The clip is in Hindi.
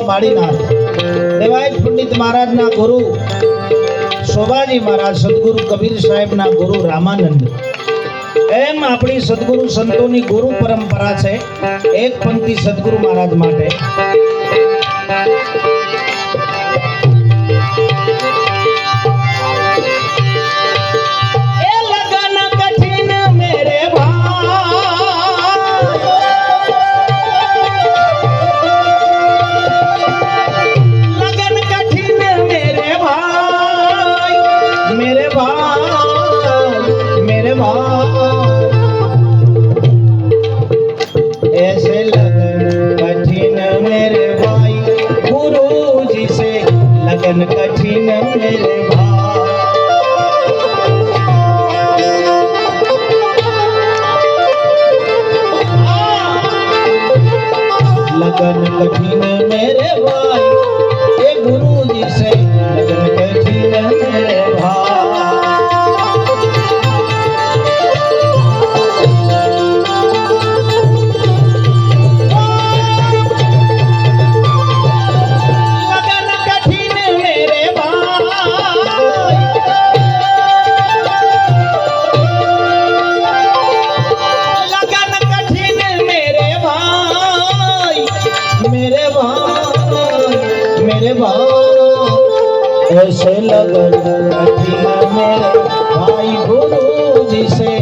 माड़ीनाथ देवाय पंडित महाराज ना गुरु शोभाजी महाराज सदगुरु कबीर साहेब ना गुरु रामानंद एम अपनी सदगुरु संतोनी गुरु परंपरा है। एक पंक्ति सदगुरु महाराज माटे ऐसे लगन कठिन मेरे भाई गुरु जी से लगन कठिन मेरे भाई लगन कठिन मेरे भाई ये गुरु जी से लगन कठिन मेरे भाई मेरे भाई ऐसे लगन कठिन मेरे भाई गुरु जी से